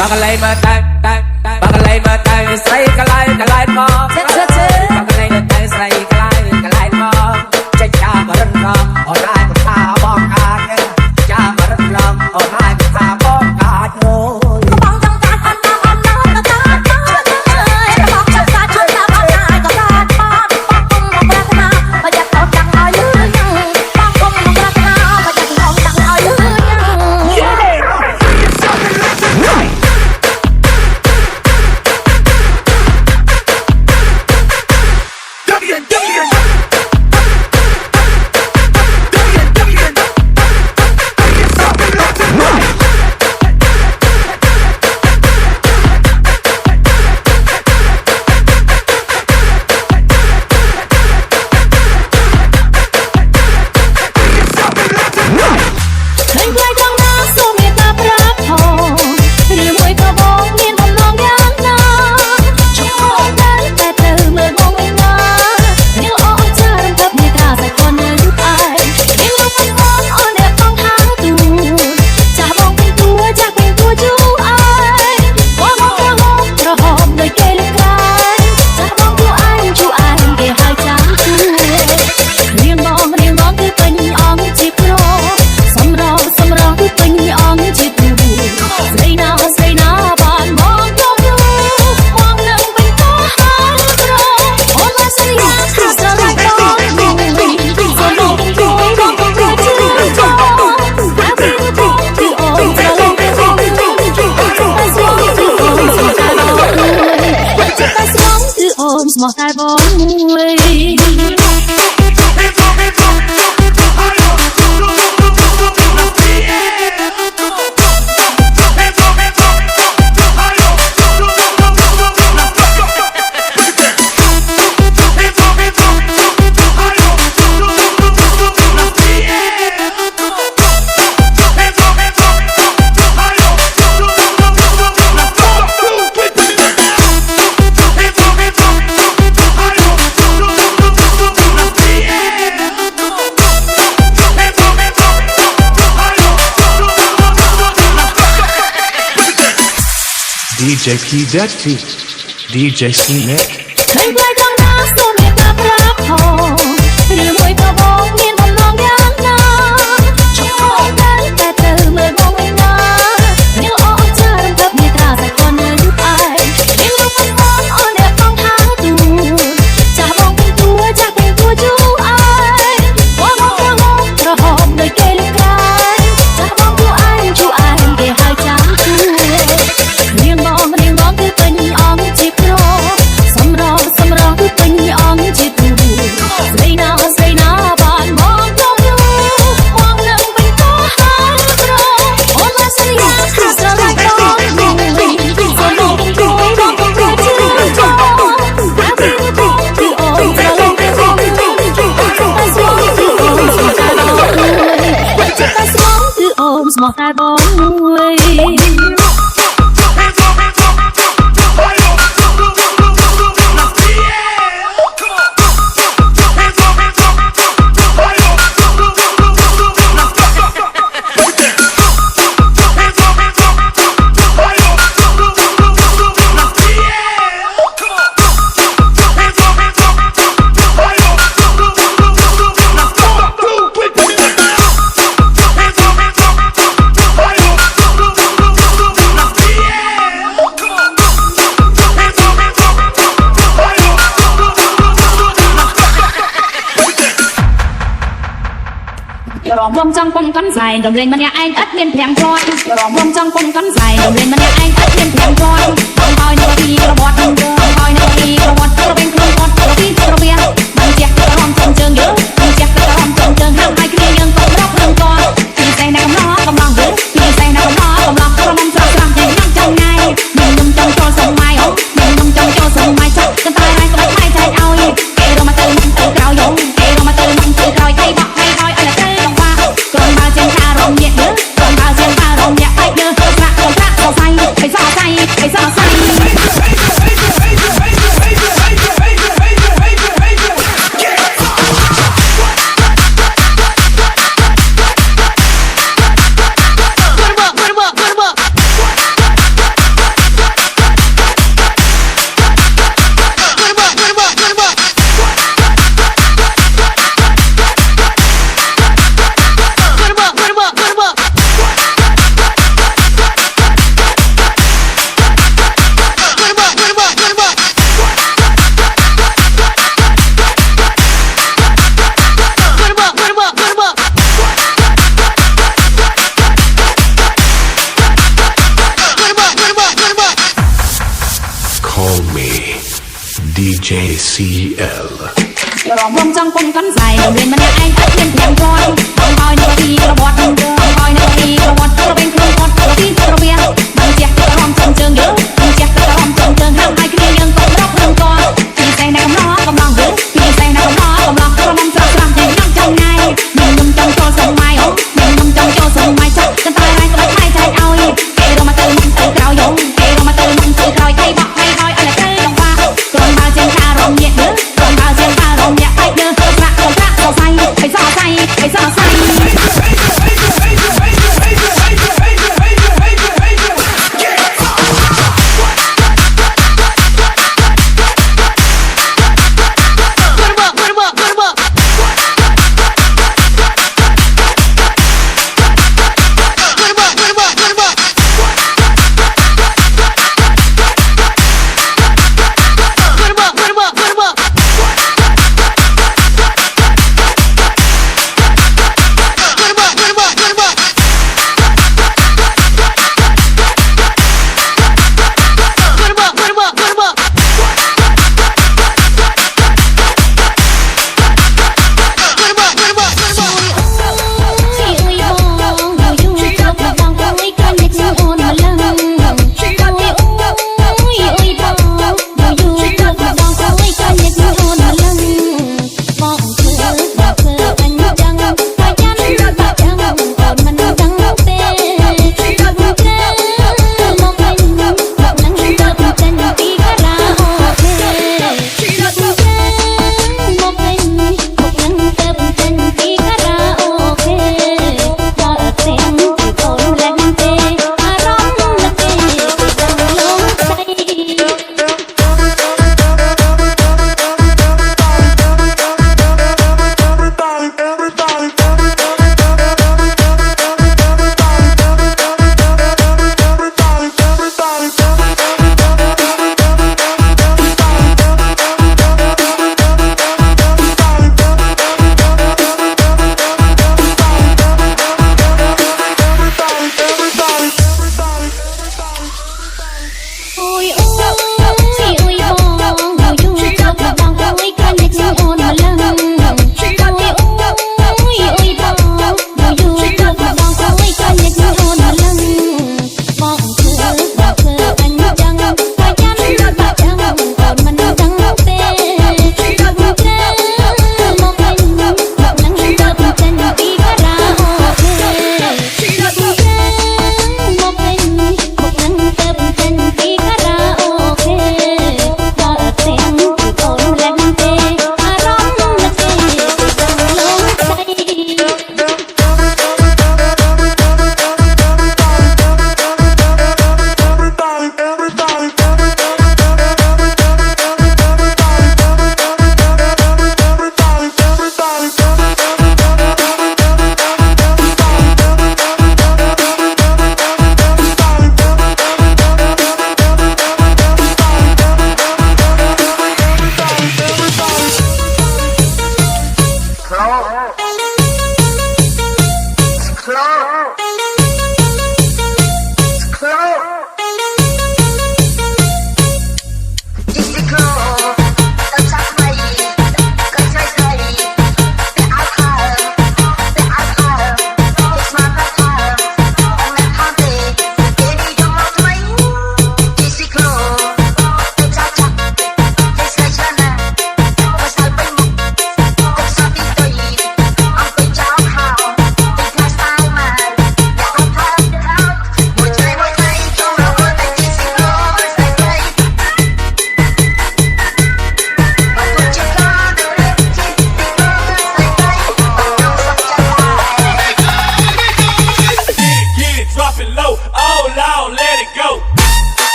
Baka lay matay, baka lay matay, say kalay mo. Baka lay matay, say kalay mo. Cha maran mo, orai mo ta bong kat. Cha maran mo, orai mo ta bong kat mo. Một hai bốn mươi DJ P Daddy DJ Sweet Nick ឃើញផ្លែត្រង់ណាសូមមេត្តាប្រាប់ផងឬមួយក៏បងមានបំណងយ៉ាងណាចូលតែទៅមើលបងវិញណានាងអរចារំភើបមេត្តាតែគាត់នៅយូរឯងនាងលោកកំពុងអូនអ្នកបងថាទូចាស់បងពេញតួចាស់ពេញតួយូរឯងបងមកក្រហមដោយគេលក្រែងចាស់បងយូរឯងគេហៅចាំជួនាងបងគឺពេញអង្គជាប្រសម្រងគឺពេញអង្គជាទូស្រីណាបានមកចូលយូមកនឹងពេញតោះហើយប្រអូនមកស្រីស្រឡាញ់បងមួយសូមបងគួយបងប្រជិលចូលអាពីបងគឺអូនស្រឡាញ់បងតែស្មងគឺអូនស្មោះតែបងមួយចិត្តតែស្មងគឺអូនស្មោះតែបងមួយ รองวงจังปงกันใส่ดมเล่นมันเนี่ยไอ้อัดเมียนแผงพลอยรองวงจังปงกันใส่ดมเล่นมันเนี่ยไอ้อัดเมียนแผงพลอยต้องคอยในปีกระบอกต้องคอยในปีกระบอกเราเป็นครูบอลเราพี่เราเบียร์มันเจ็บกระรองจงเจิงเยอะมันเจ็บกระรองจงเจิงห้ามให้เคลียร์ยังต้องรับเรื่องก่อนพี่ใส่ในกำลังเยอะพี่ใส่ในกำลังกระมำสลับยังนั่งจังไงมึงนุ่มจังโจสมัยมึงนุ่มจังโจสมัยจับกันตายไรก็ไม่ใจเอาเอเรามาเติมมันเติมกราวยงเอเรามาเติมมันเติมกรอยใครบอกให้คอยอะไรเติมว่าก่อนมาเจนคารมเนี่ยเยอะก่อนมาเจนคารมเนี่ยไปเยอะพระองค์พระสอใส่ไปสอใส่ไปสอใส่ DJ CL รองรวมจังปนกันใส่เรียนมันไอ้ตัดเล่นอย่างร้อนต้องคอยในปีกระบอกต้องคอยในปีกระบอกเราเป็นครูกดเราที่เราเบียร์มันเจ็บกระรอมจงเจิงเยอะมันเจ็บกระรอมจงเจิงห้ามให้เคลียร์ยังกบรับเรื่องก่อนปีใส่ในกำลังกำลังเยอะปีใส่ในกำลังกำลังกระมำสลับสลับใจนั่งจังไงนุ่มจังโจสมัยนุ่มจังโจสมัยจับกันตายไรก็ไม่ใจเอาเอเรามาเติมมันเติมกราวยงเอเรามาเติมมันเติมกราวใจบอกให้คอยอะไรเติมลงฟ้ากลมบาเจียงคารมเย็นเยอะกลมบาเจียงคารมเย็นไปเยอะพระองค์พระสอใส่ไปสอใส่ไปสอใส่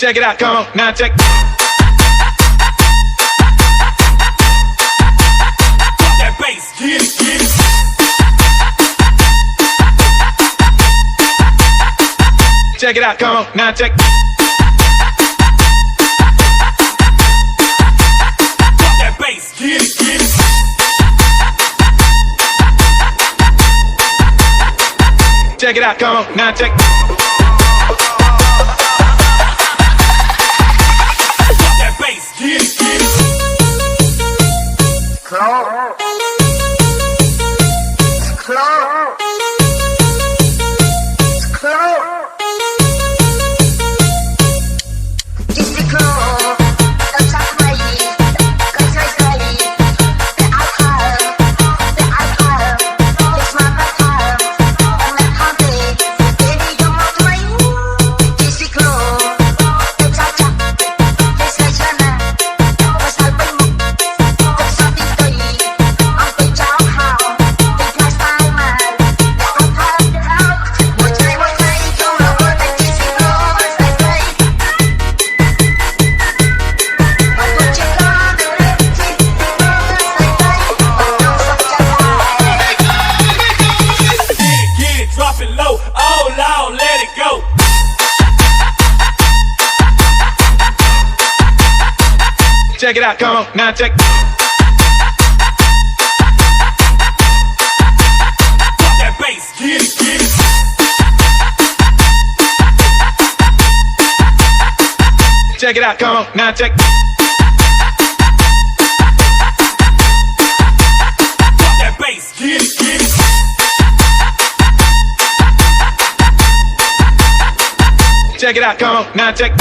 Check it out, come on, now check. That bass, get it, get it. Check it out, come on, now check. That bass, get it, get it. Check it out, come on, now check. Check it out, come on, now check. That bass, get it, get it. Check it out, come on, now check. That bass, get it, get it. Check it out, come on, now check.